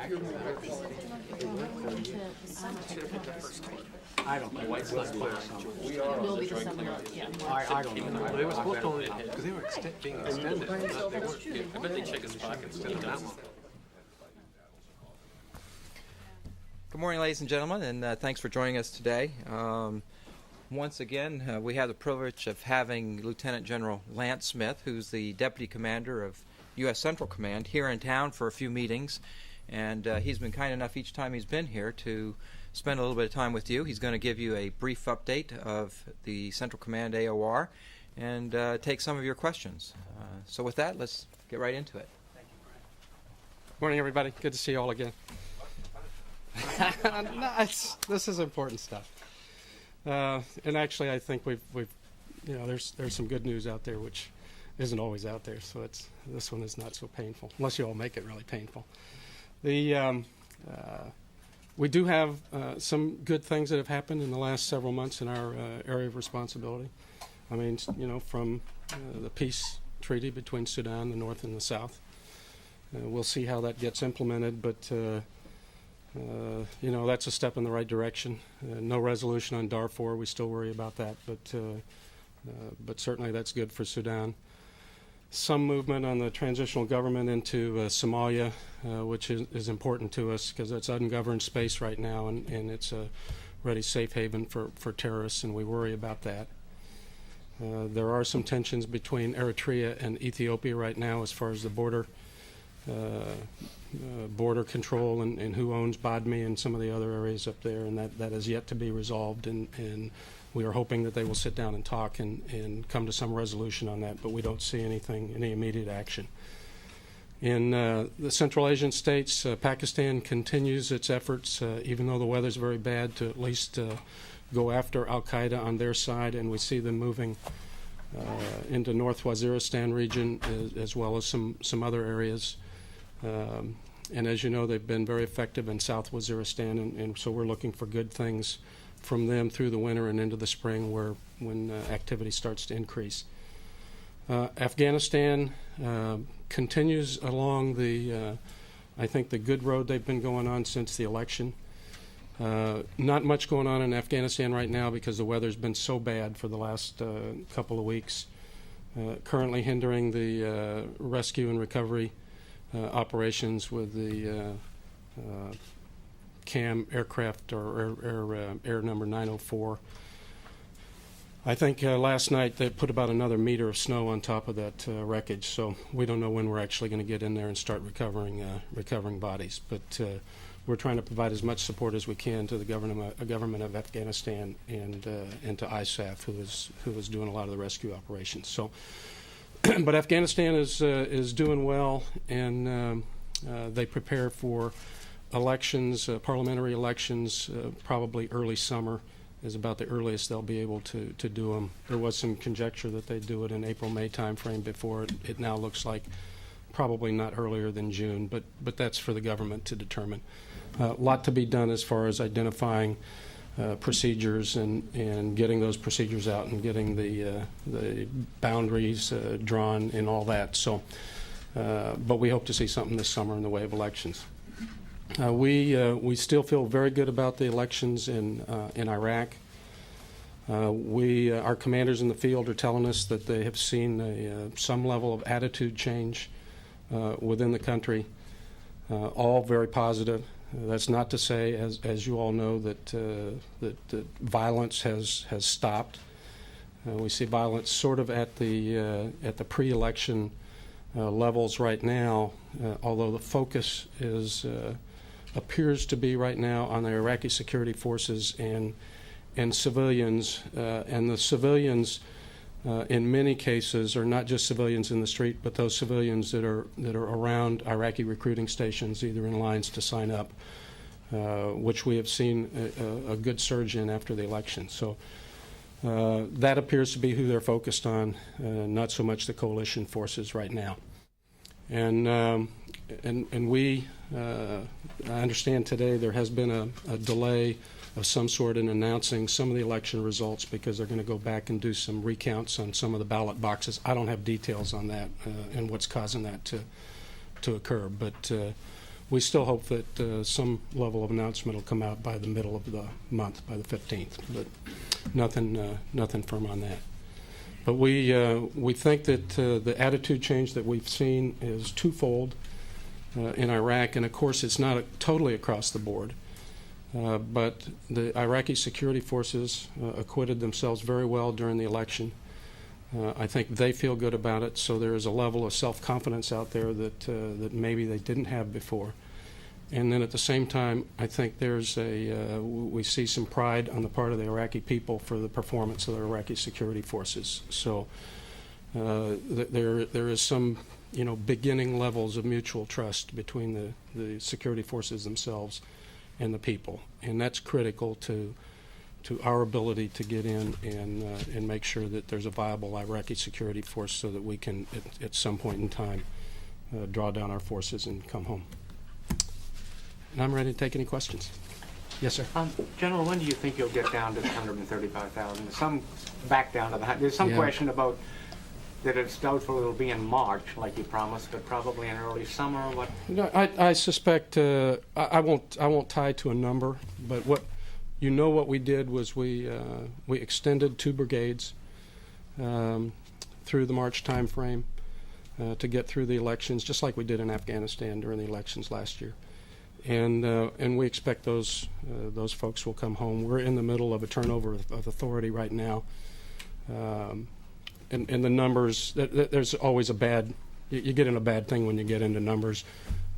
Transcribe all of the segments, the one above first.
I don't think it was clear summer. Will be the summer, yeah. I don't know. They were supposed to only, because they were being extended. They weren't, I bet they check his pockets. extended that long. Good morning, ladies and gentlemen, and thanks for joining us today. Once again, we have the privilege of having Lieutenant General Lance Smith, who's the Deputy Commander of U.S. Central Command, here in town for a few meetings. And he's been kind enough each time he's been here to spend a little bit of time with you. He's going to give you a brief update of the Central Command AOR and take some of your questions. So with that, let's get right into it. Thank you, Brian. Morning, everybody. Good to see you all again. This is important stuff. And actually, I think we've there's some good news out there which isn't always out there. So this one is not so painful, unless you all make it really painful. We do have some good things that have happened in the last several months in our area of responsibility. I mean, from the peace treaty between Sudan, the North and the South. We'll see how that gets implemented, but that's a step in the right direction. No resolution on Darfur. We still worry about that, but certainly that's good for Sudan. Some movement on the transitional government into Somalia, which is important to us because it's ungoverned space right now, and it's a ready safe haven for terrorists, and we worry about that. There are some tensions between Eritrea and Ethiopia right now as far as the border control and who owns Badme and some of the other areas up there, and that is yet to be resolved, and we are hoping that they will sit down and talk and come to some resolution on that, but we don't see any immediate action. In the Central Asian states, Pakistan continues its efforts, even though the weather's very bad, to at least go after al-Qaeda on their side, and we see them moving into North Waziristan region as well as some other areas. And as you know, they've been very effective in South Waziristan, and so we're looking for good things from them through the winter and into the spring when activity starts to increase. Afghanistan continues along I think the good road they've been going on since the election. Not much going on in Afghanistan right now because the weather's been so bad for the last couple of weeks, currently hindering the rescue and recovery operations with the CAM aircraft or air number 904. I think last night they put about another meter of snow on top of that wreckage, so we don't know when we're actually going to get in there and start recovering bodies. But we're trying to provide as much support as we can to the government of Afghanistan and to ISAF, who is doing a lot of the rescue operations. So, but Afghanistan is doing well, and they prepare for elections, parliamentary elections, probably early summer is about the earliest they'll be able to do them. There was some conjecture that they'd do it in April-May timeframe before. It now looks like probably not earlier than June, but that's for the government to determine. A lot to be done as far as identifying procedures and getting those procedures out and getting the boundaries drawn and all that. So, but we hope to see something this summer in the way of elections. We still feel very good about the elections in Iraq. Our commanders in the field are telling us that they have seen some level of attitude change within the country, all very positive. That's not to say, as you all know, that violence has stopped. We see violence sort of at the pre-election levels right now, although the focus appears to be right now on the Iraqi security forces and civilians, and the civilians in many cases are not just civilians in the street, but those civilians that are around Iraqi recruiting stations, either in lines to sign up, which we have seen a good surge in after the election. So that appears to be who they're focused on, not so much the coalition forces right now. And we, I understand today there has been a delay of some sort in announcing some of the election results because they're going to go back and do some recounts on some of the ballot boxes. I don't have details on that and what's causing that to occur, but we still hope that some level of announcement will come out by the middle of the month, by the 15th, but nothing firm on that. But we think that the attitude change that we've seen is twofold in Iraq, and of course it's not totally across the board. But the Iraqi security forces acquitted themselves very well during the election. I think they feel good about it, so there is a level of self-confidence out there that maybe they didn't have before. And then at the same time, I think there's we see some pride on the part of the Iraqi people for the performance of the Iraqi security forces. So there is some, beginning levels of mutual trust between the security forces themselves and the people, and that's critical to our ability to get in and make sure that there's a viable Iraqi security force so that we can, at some point in time, draw down our forces and come home. And I'm ready to take any questions. Yes, sir. General, when do you think you'll get down to the 135,000? Some back down to the. There's some question about that it's doubtful it'll be in March, like you promised, but probably in early summer. What? No, I suspect I won't tie to a number, but what we did was we extended 2 brigades through the March time frame to get through the elections, just like we did in Afghanistan during the elections last year. And we expect those folks will come home. We're in the middle of a turnover of authority right now, and the numbers. There's always a bad. You get in a bad thing when you get into numbers,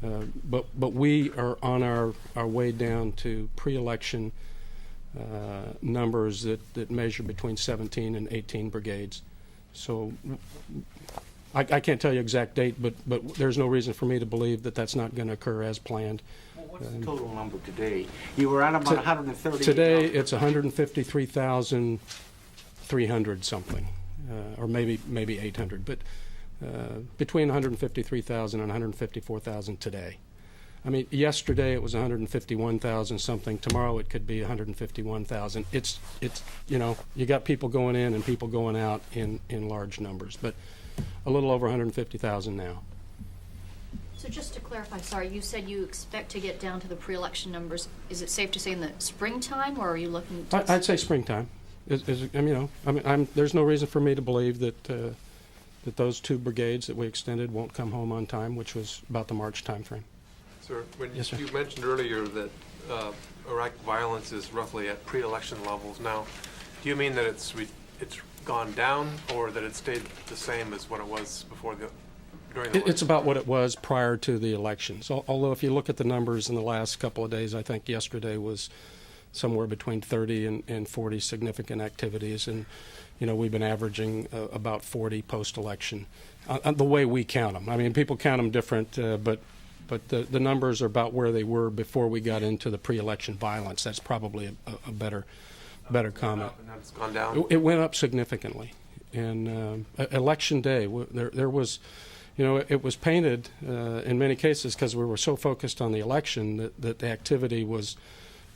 but we are on our way down to pre-election numbers that measure between 17 and 18 brigades. So I can't tell you exact date, but there's no reason for me to believe that that's not going to occur as planned. What's the total number today? You were at about 130. Today it's 153,300 something, or maybe 800, but between 153,000 and 154,000 today. I mean, yesterday it was 151,000 something. Tomorrow it could be 151,000. It's you got people going in and people going out in large numbers, but a little over 150,000 now. So just to clarify, sorry, you said you expect to get down to the pre-election numbers. Is it safe to say in the springtime, or are you looking to... I'd say springtime. There's no reason for me to believe that those 2 brigades that we extended won't come home on time, which was about the March time frame. Sir, Yes, sir. You mentioned earlier that Iraq violence is roughly at pre-election levels now. Do you mean that it's gone down, or that it stayed the same as what it was before during the election? It's about what it was prior to the elections. Although if you look at the numbers in the last couple of days, I think yesterday was somewhere between 30 and 40 significant activities, and we've been averaging about 40 post-election. The way we count them, I mean, people count them different, but the numbers are about where they were before we got into the pre-election violence. That's probably a better comment. And that's gone down? It went up significantly. And election day, there was, it was painted in many cases because we were so focused on the election that the activity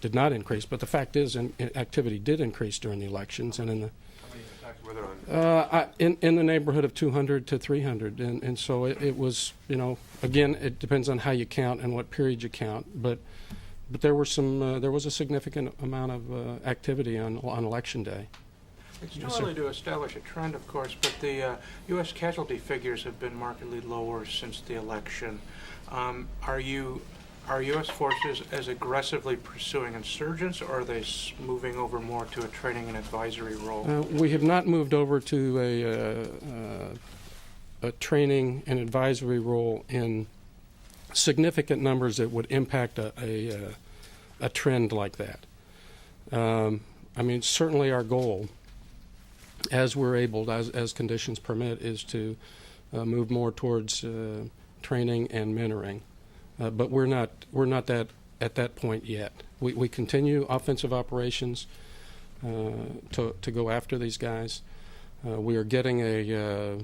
did not increase. But the fact is, activity did increase during the elections, and in the in the neighborhood of 200 to 300, and so it was, again, it depends on how you count and what period you count, but there were there was a significant amount of activity on election day. It's too early to establish a trend, of course, but the U.S. casualty figures have been markedly lower since the election. Are U.S. forces as aggressively pursuing insurgents, or are they moving over more to a training and advisory role? We have not moved over to a training and advisory role in significant numbers that would impact a trend like that. Certainly our goal, as we're able, as conditions permit, is to move more towards training and mentoring. But we're not at that point yet. We continue offensive operations to go after these guys. We are getting a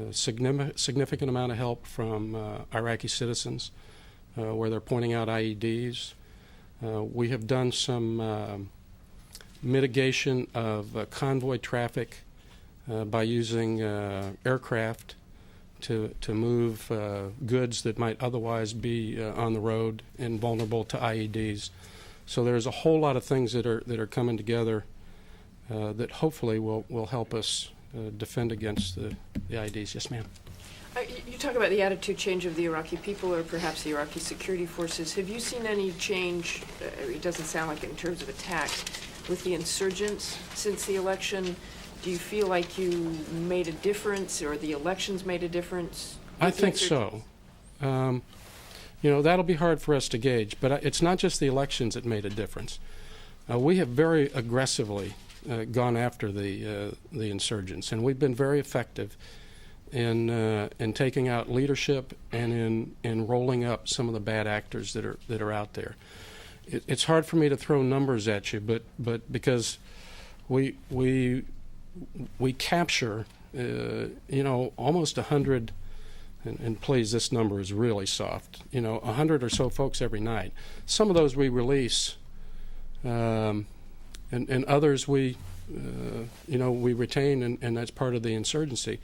significant amount of help from Iraqi citizens where they're pointing out IEDs. We have done some mitigation of convoy traffic by using aircraft to move goods that might otherwise be on the road and vulnerable to IEDs. So there's a whole lot of things that are coming together that hopefully will help us defend against the IEDs. Yes, ma'am. You talk about the attitude change of the Iraqi people or perhaps the Iraqi security forces. Have you seen any change, it doesn't sound like it in terms of attacks, with the insurgents since the election? Do you feel like you made a difference or the elections made a difference? I think so. That'll be hard for us to gauge, but it's not just the elections that made a difference. We have very aggressively gone after the insurgents, and we've been very effective in taking out leadership and in rolling up some of the bad actors that are out there. It's hard for me to throw numbers at you, but because we capture almost 100, and please, this number is really soft. 100 or so folks every night. Some of those we release, and others we retain, and that's part of the insurgency.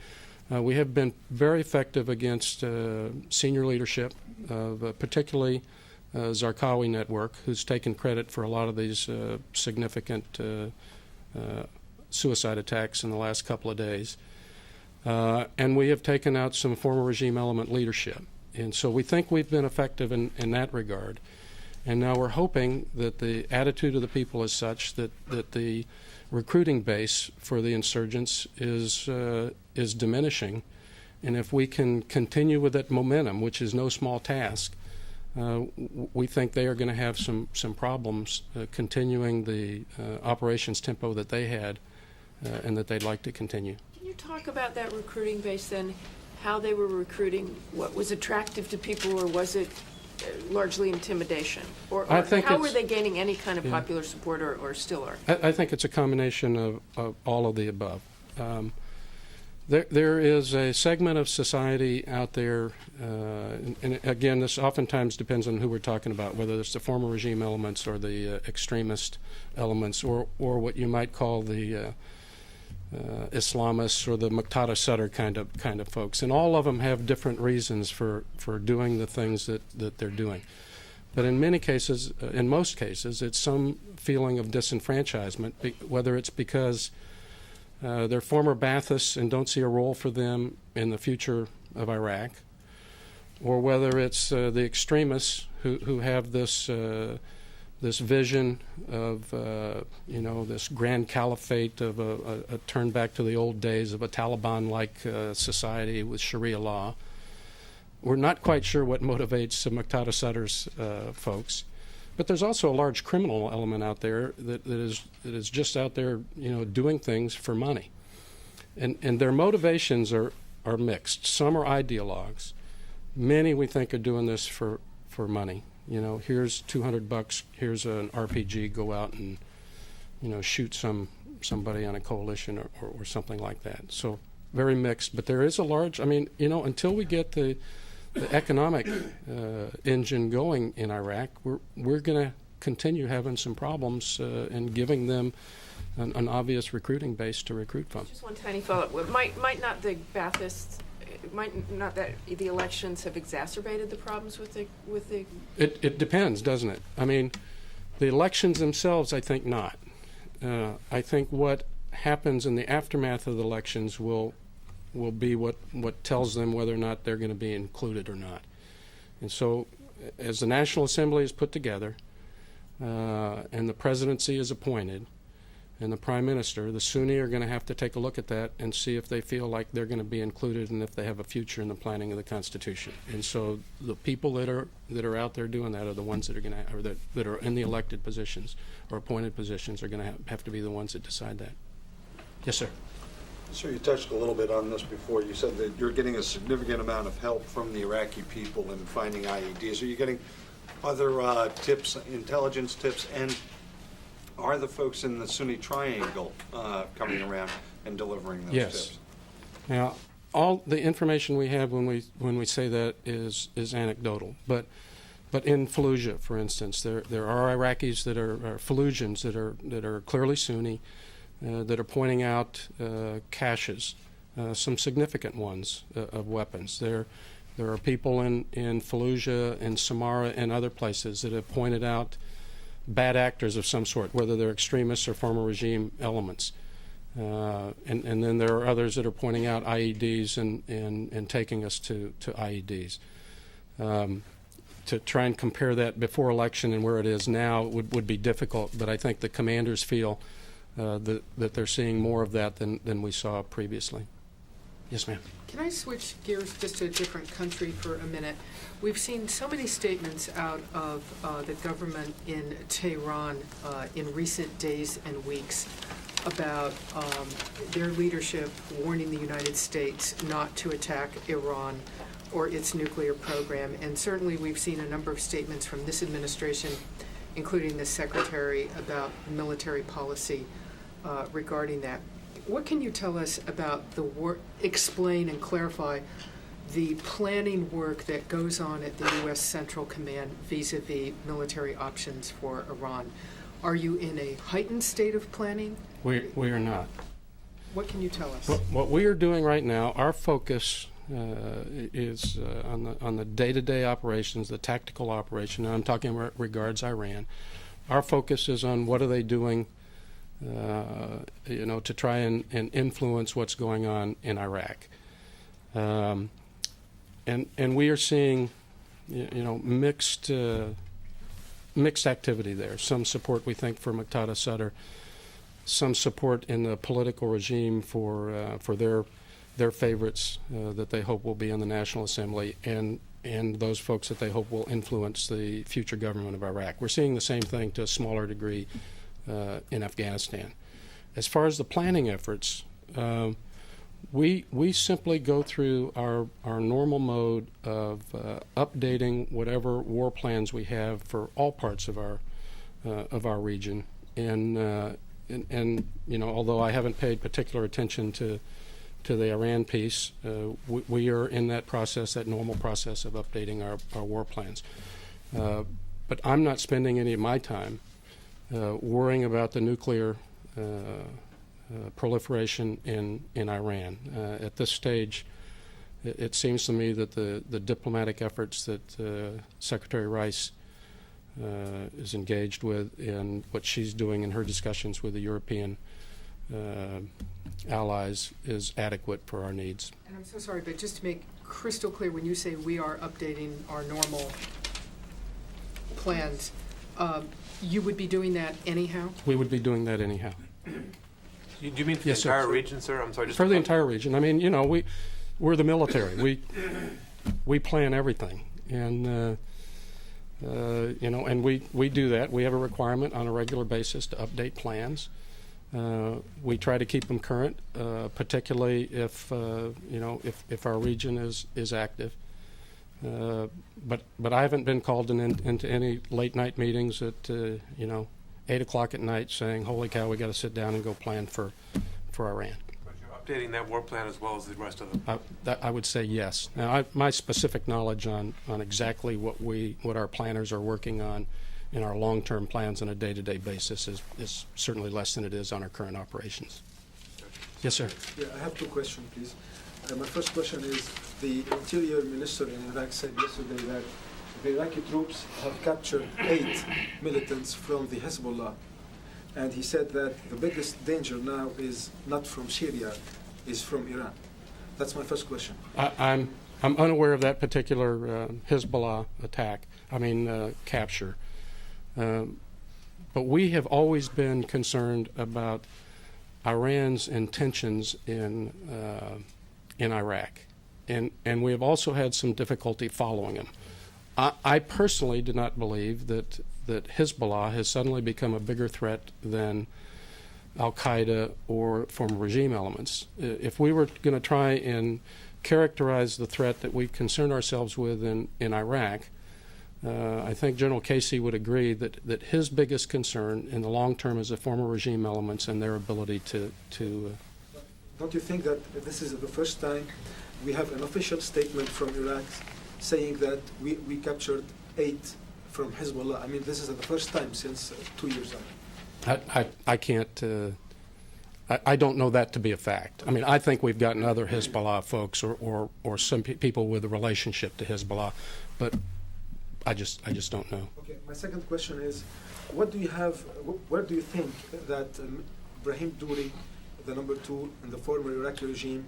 We have been very effective against senior leadership, particularly Zarqawi network, who's taken credit for a lot of these significant suicide attacks in the last couple of days. And we have taken out some former regime element leadership. And so we think we've been effective in that regard. And now we're hoping that the attitude of the people is such that the recruiting base for the insurgents is diminishing. And if we can continue with that momentum, which is no small task, we think they are going to have some problems continuing the operations tempo that they had and that they'd like to continue. Can you talk about that recruiting base then, how they were recruiting, what was attractive to people, or was it largely intimidation? Or how were they gaining any kind of popular support or still are? I think it's a combination of all of the above. There is a segment of society out there, and again, this oftentimes depends on who we're talking about, whether it's the former regime elements or the extremist elements, or what you might call the Islamists or the Muqtada Sadr kind of folks, and all of them have different reasons for doing the things that they're doing. But in most cases, it's some feeling of disenfranchisement, whether it's because they're former Baathists and don't see a role for them in the future of Iraq, or whether it's the extremists who have this vision of this grand caliphate of a turn back to the old days of a Taliban-like society with Sharia law. We're not quite sure what motivates Muqtada Sadr's folks. But there's also a large criminal element out there that is just out there, doing things for money, and their motivations are mixed. Some are ideologues. Many we think are doing this for money. Here's $200. Here's an RPG. Go out and shoot somebody on a coalition or something like that. So very mixed. But there is a large. Until we get the economic engine going in Iraq, we're going to continue having some problems and giving them an obvious recruiting base to recruit from. Just one tiny follow-up. Might not the Baathists, might not that the elections have exacerbated the problems with the? It depends, doesn't it? The elections themselves, I think not. I think what happens in the aftermath of the elections will be what tells them whether or not they're going to be included or not. And so as the National Assembly is put together and the presidency is appointed and the Prime Minister, the Sunni are going to have to take a look at that and see if they feel like they're going to be included and if they have a future in the planning of the Constitution. And so the people that are out there doing that are the ones that are going to, that are in the elected positions or appointed positions, are going to have to be the ones that decide that. Yes, sir. Sir, you touched a little bit on this before. You said that you're getting a significant amount of help from the Iraqi people in finding IEDs. Are you getting other tips, intelligence tips, and are the folks in the Sunni Triangle coming around and delivering those tips? Now, all the information we have when we say that is anecdotal, but in Fallujah, for instance, there are Iraqis that are Fallujans that are clearly Sunni. That are pointing out caches some significant ones of weapons. There are people in Fallujah and Samarra and other places that have pointed out bad actors of some sort, whether they're extremists or former regime elements. And then there are others that are pointing out IEDs and taking us to IEDs. To try and compare that before election and where it is now would be difficult, but I think the commanders feel that they're seeing more of that than we saw previously. Yes, ma'am. Can I switch gears just to a different country for a minute? We've seen so many statements out of the government in Tehran in recent days and weeks about their leadership warning the United States not to attack Iran or its nuclear program. And certainly we've seen a number of statements from this administration, including the secretary, about military policy regarding that. What can you tell us about the work, explain and clarify the planning work that goes on at the U.S. Central Command vis-a-vis military options for Iran? Are you in a heightened state of planning? We are not. What can you tell us? What we are doing right now, our focus is on the day-to-day operations, the tactical operation, and I'm talking about regards Iran. Our focus is on what are they doing to try and influence what's going on in Iraq. And we are seeing, mixed activity there. Some support, we think, for Muqtada Sadr, some support in the political regime for their favorites that they hope will be in the National Assembly, and those folks that they hope will influence the future government of Iraq. We're seeing the same thing to a smaller degree in Afghanistan. As far as the planning efforts, we simply go through our normal mode of updating whatever war plans we have for all parts of our region, and although I haven't paid particular attention to the Iran piece, we are in that process, that normal process of updating our war plans. But I'm not spending any of my time worrying about the nuclear proliferation in Iran. At this stage, it seems to me that the diplomatic efforts that Secretary Rice is engaged with and what she's doing in her discussions with the European allies is adequate for our needs. And I'm so sorry, but just to make crystal clear, when you say we are updating our normal plans, you would be doing that anyhow? We would be doing that anyhow. Do you mean for Yes, the entire sir. region, sir? I'm sorry. Just For the entire region. I mean, we're the military. We plan everything, and and we do that. We have a requirement on a regular basis to update plans. We try to keep them current, particularly if our region is active. But I haven't been called into any late night meetings at 8 o'clock at night saying, "Holy cow, we got to sit down and go plan for Iran." But you're updating that war plan as well as the rest of them. I would say yes. Now, my specific knowledge on exactly what our planners are working on in our long-term plans on a day-to-day basis is certainly less than it is on our current operations. Yes, sir. Yeah, I have two questions, please. My first question is, the Interior Minister in Iraq said yesterday that the Iraqi troops have captured 8 militants from the Hezbollah. And he said that the biggest danger now is not from Syria, is from Iran. That's my first question. I'm unaware of that particular Hezbollah capture. But we have always been concerned about Iran's intentions in Iraq, and we have also had some difficulty following them. I personally do not believe that Hezbollah has suddenly become a bigger threat than Al-Qaeda or former regime elements. If we were going to try and characterize the threat that we concern ourselves with in Iraq, I think General Casey would agree that his biggest concern in the long term is the former regime elements and their ability to Don't you think that this is the first time we have an official statement from Iraq saying that we captured 8 from Hezbollah? I mean, this is the first time since 2 years ago. I don't know that to be a fact. I mean, I think we've gotten other Hezbollah folks or some people with a relationship to Hezbollah, but I just don't know. Okay, my second question is, where do you think that Brahim Douri, the number 2 in the former Iraqi regime,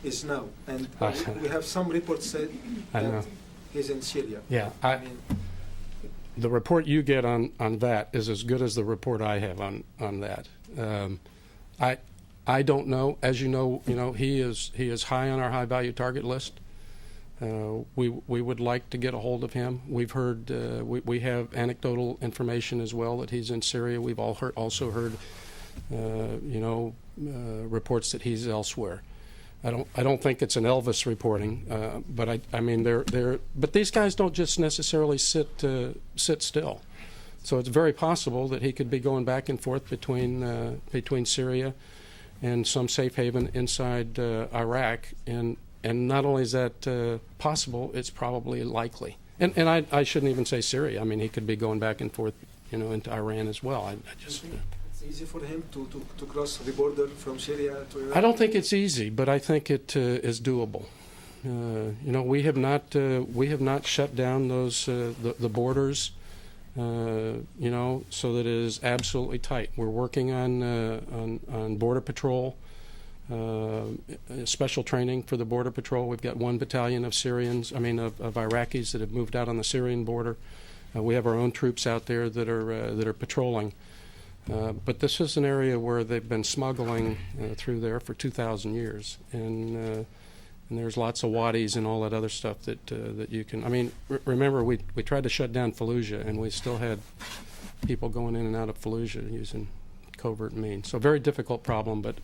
is now? And we have some reports said that he's in Syria. Yeah, I mean, the report you get on that is as good as the report I have on that. I don't know. As you know, he is high on our high value target list. We would like to get a hold of him. We've heard we have anecdotal information as well that he's in Syria. We've also heard reports that he's elsewhere. I don't think it's an Elvis reporting, but I mean but these guys don't just necessarily sit still. So it's very possible that he could be going back and forth between Syria and some safe haven inside Iraq, and not only is that possible, it's probably likely. And I shouldn't even say Syria. I mean, he could be going back and forth, into Iran as well. it's easy for him to cross the border from Syria to Iraq? I don't think it's easy, but I think it is doable. We have not shut down those the borders. So that it is absolutely tight. We're working on border patrol, special training for the border patrol. We've got 1 battalion of Iraqis that have moved out on the Syrian border. We have our own troops out there that are patrolling. But this is an area where they've been smuggling through there for 2,000 years, and there's lots of wadis and all that other stuff that you can. I mean, remember we tried to shut down Fallujah, and we still had people going in and out of Fallujah using covert means. So very difficult problem, but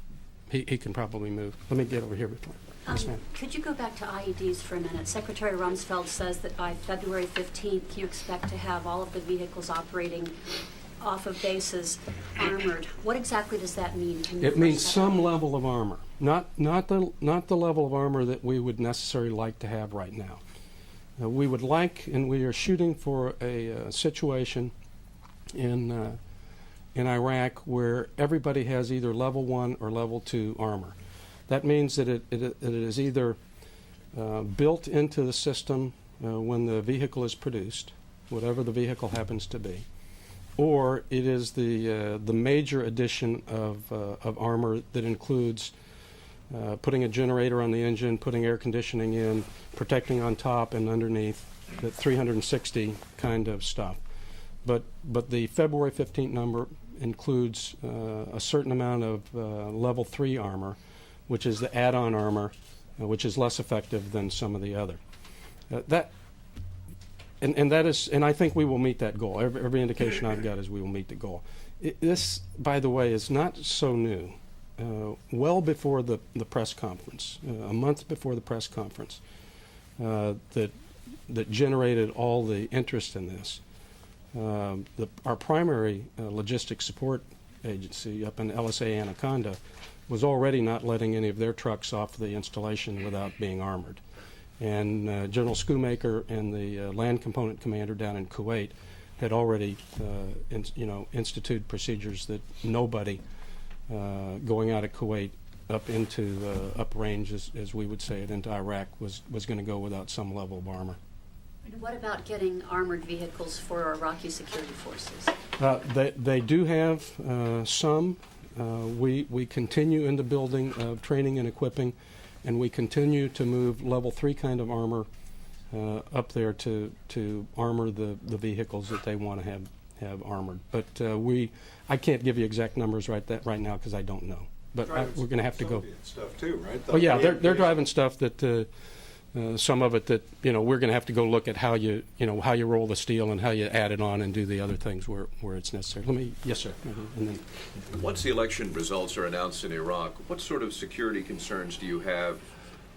he can probably move. Let me get over here before. Yes, ma'am. Could you go back to IEDs for a minute? Secretary Rumsfeld says that by February 15th, you expect to have all of the vehicles operating off of bases armored. What exactly does that mean? It means some level of armor, not the level of armor that we would necessarily like to have right now. We would like, and we are shooting for a situation in Iraq where everybody has either level 1 or level 2 armor. That means that it is either built into the system when the vehicle is produced, whatever the vehicle happens to be, or it is the major addition of armor that includes putting a generator on the engine, putting air conditioning in, protecting on top and underneath, the 360 kind of stuff. But the February 15th number includes a certain amount of level 3 armor, which is the add-on armor, which is less effective than some of the other. And I think we will meet that goal. Every indication I've got is we will meet the goal. This, by the way, is not so new. Well before the press conference, a month before the press conference, that generated all the interest in this. Our primary logistics support agency up in LSA Anaconda was already not letting any of their trucks off the installation without being armored. And General Schoonmaker and the land component commander down in Kuwait had already, instituted procedures that nobody going out of Kuwait up into uprange, as we would say it, into Iraq was going to go without some level of armor. And what about getting armored vehicles for Iraqi security forces? They do have some. We continue in the building of training and equipping, and we continue to move level 3 kind of armor up there to armor the vehicles that they want to have armored. But I can't give you exact numbers right now because I don't know. But we're going to have to go. Stuff too, right? Oh yeah, they're driving stuff that some of it that we're going to have to go look at how you roll the steel and how you add it on and do the other things where it's necessary. Yes, sir. And then, once the election results are announced in Iraq, what sort of security concerns do you have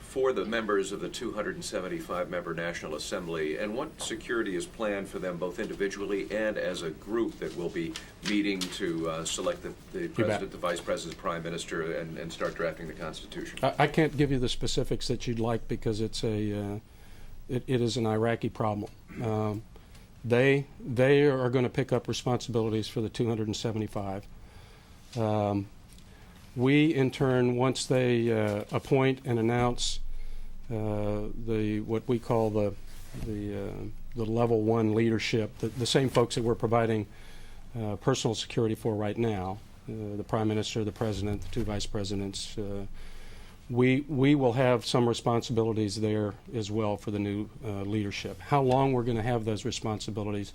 for the members of the 275-member National Assembly, and what security is planned for them both individually and as a group that will be meeting to select the President, the Vice President, Prime Minister, and start drafting the Constitution? I can't give you the specifics that you'd like because it is an Iraqi problem. They are going to pick up responsibilities for the 275. We, in turn, once they appoint and announce what we call the level 1 leadership, the same folks that we're providing personal security for right now, the Prime Minister, the President, the 2 Vice Presidents, we will have some responsibilities there as well for the new leadership. How long we're going to have those responsibilities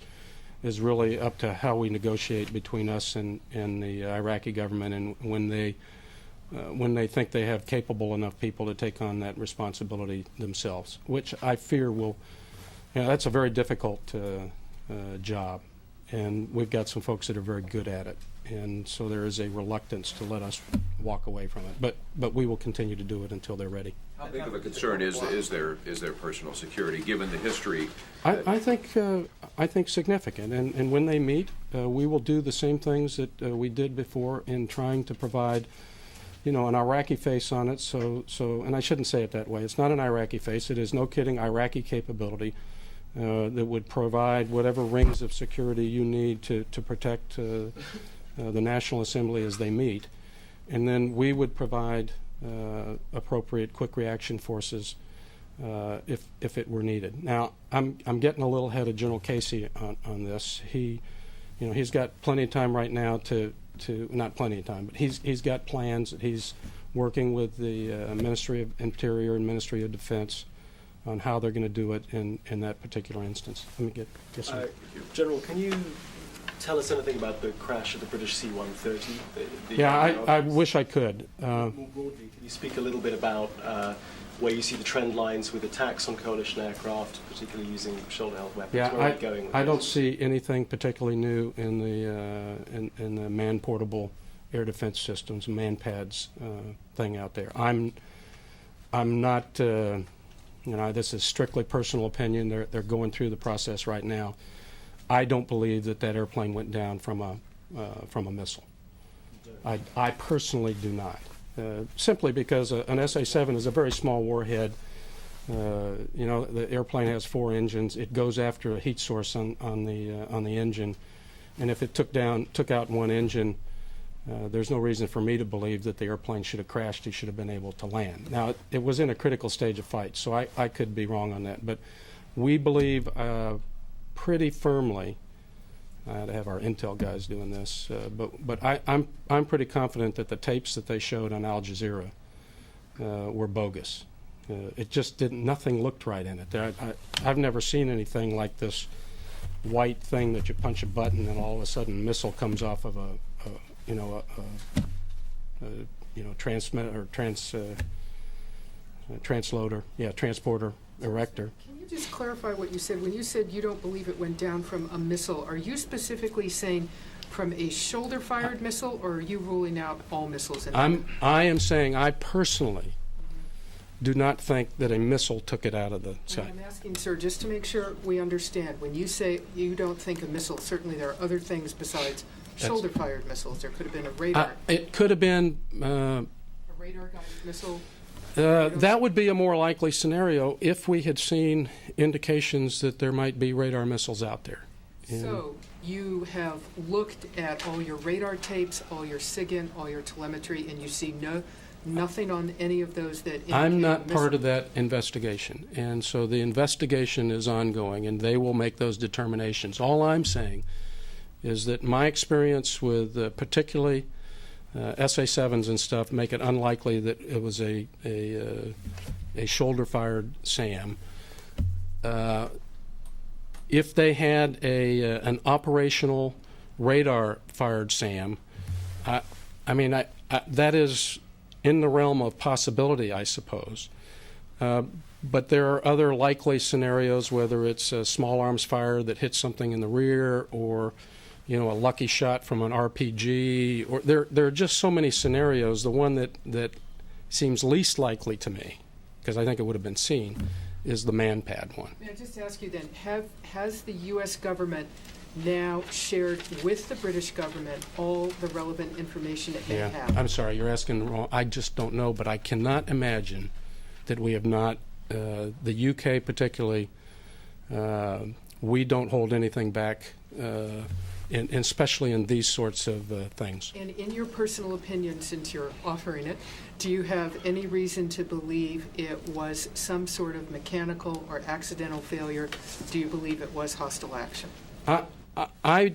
is really up to how we negotiate between us and the Iraqi government, and when they think they have capable enough people to take on that responsibility themselves, which I fear will, that's a very difficult job, and we've got some folks that are very good at it, and so there is a reluctance to let us walk away from it, but we will continue to do it until they're ready. How big of a concern is their personal security, given the history? I think significant, and when they meet, we will do the same things that we did before in trying to provide, an Iraqi face on it. So, and I shouldn't say it that way. It's not an Iraqi face. It is, no kidding, Iraqi capability that would provide whatever rings of security you need to protect the National Assembly as they meet, and then we would provide appropriate quick reaction forces if it were needed. Now, I'm getting a little ahead of General Casey on this. He's got plenty of time right now to not plenty of time, but he's got plans that he's working with the Ministry of Interior and Ministry of Defense on how they're going to do it in that particular instance. Let me get yes, sir. General, can you tell us anything about the crash of the British C-130? Yeah, I wish I could. More broadly, can you speak a little bit about where you see the trend lines with attacks on coalition aircraft, particularly using shoulder-held weapons? Yeah, where are we going with I this? don't see anything particularly new in the man-portable air defense systems, man-pads thing out there. I'm not. This is strictly personal opinion. They're going through the process right now. I don't believe that airplane went down from a missile. I personally do not. Simply because an SA-7 is a very small warhead. The airplane has 4 engines. It goes after a heat source on the engine, and if it took out one engine, there's no reason for me to believe that the airplane should have crashed. It should have been able to land. Now, it was in a critical stage of fight, so I could be wrong on that. But we believe pretty firmly. I had to have our intel guys doing this, but I'm pretty confident that the tapes that they showed on Al Jazeera were bogus. It just didn't. Nothing looked right in it. I've never seen anything like this white thing that you punch a button and all of a sudden a missile comes off of translator, transporter, erector. Can you just clarify what you said? When you said you don't believe it went down from a missile, are you specifically saying from a shoulder-fired missile, or are you ruling out all missiles? I am saying I personally do not think that a missile took it out of the sky. I'm asking, sir, just to make sure we understand. When you say you don't think a missile, certainly there are other things besides shoulder-fired missiles. There could have been a radar. It could have been a radar-guided missile. That would be a more likely scenario if we had seen indications that there might be radar missiles out there. So you have looked at all your radar tapes, all your SIGINT, all your telemetry, and you see nothing on any of those that indicate I'm not a missile? part of that investigation, and so the investigation is ongoing, and they will make those determinations. All I'm saying is that my experience with particularly SA-7s and stuff make it unlikely that it was a shoulder-fired SAM. If they had an operational radar-fired SAM, that is in the realm of possibility, I suppose. But there are other likely scenarios, whether it's a small arms fire that hits something in the rear, or a lucky shot from an RPG, or there are just so many scenarios. The one that seems least likely to me, because I think it would have been seen, is the man-pad one. May I just ask you then, has the U.S. government now shared with the British government all the relevant information it may have? I'm sorry, you're asking wrong. I just don't know, but I cannot imagine that we have not. The UK particularly, we don't hold anything back. especially in these sorts of things. And in your personal opinion, since you're offering it, do you have any reason to believe it was some sort of mechanical or accidental failure? Do you believe it was hostile action? I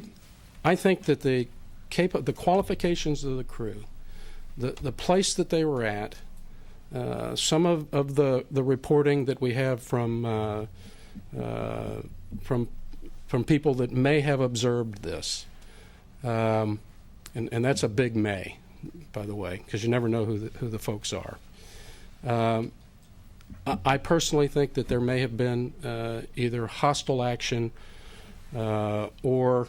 think that the qualifications of the crew, the place that they were at, some of the reporting that we have from people that may have observed this, and that's a big may, by the way, because you never know who the folks are. I personally think that there may have been either hostile action or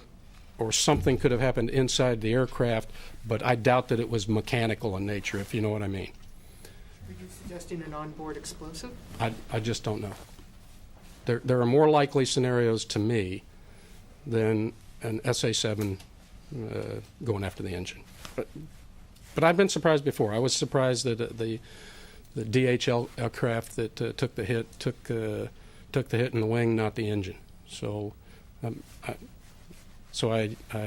something could have happened inside the aircraft, but I doubt that it was mechanical in nature, if you know what I mean. Are you suggesting an onboard explosive? I just don't know. There are more likely scenarios to me than an SA-7 going after the engine. But I've been surprised before. I was surprised that the DHL aircraft that took the hit took the hit in the wing, not the engine. So I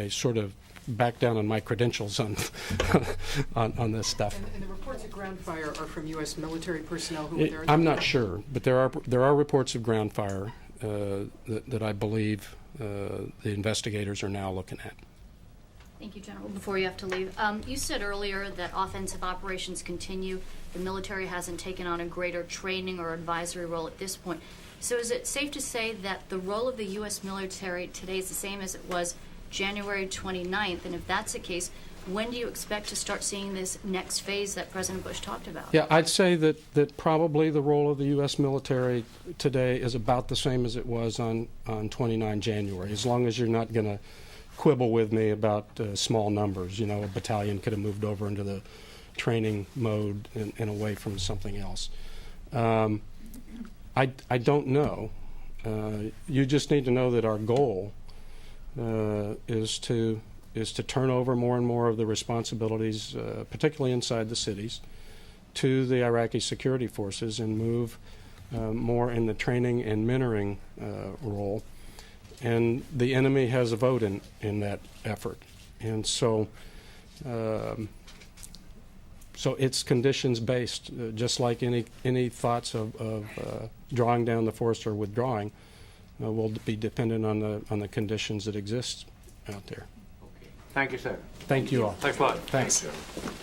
sort of back down on my credentials on on this stuff. And the reports of ground fire are from U.S. military personnel who were there? I'm not sure, but there are reports of ground fire that I believe the investigators are now looking at. Thank you, General. Before you have to leave, you said earlier that offensive operations continue. The military hasn't taken on a greater training or advisory role at this point. So is it safe to say that the role of the U.S. military today is the same as it was January 29th? And if that's the case, when do you expect to start seeing this next phase that President Bush talked about? Yeah, I'd say that probably the role of the U.S. military today is about the same as it was on 29 January, as long as you're not going to quibble with me about small numbers. You know, a battalion could have moved over into the training mode and away from something else. I don't know. You just need to know that our goal is to turn over more and more of the responsibilities, particularly inside the cities, to the Iraqi security forces and move more in the training and mentoring role. And the enemy has a vote in that effort. And so it's conditions based, just like any thoughts of drawing down the force or withdrawing will be dependent on the conditions that exist out there. Thank you, sir. Thank you all. Thanks a lot. Thanks. Thanks, General.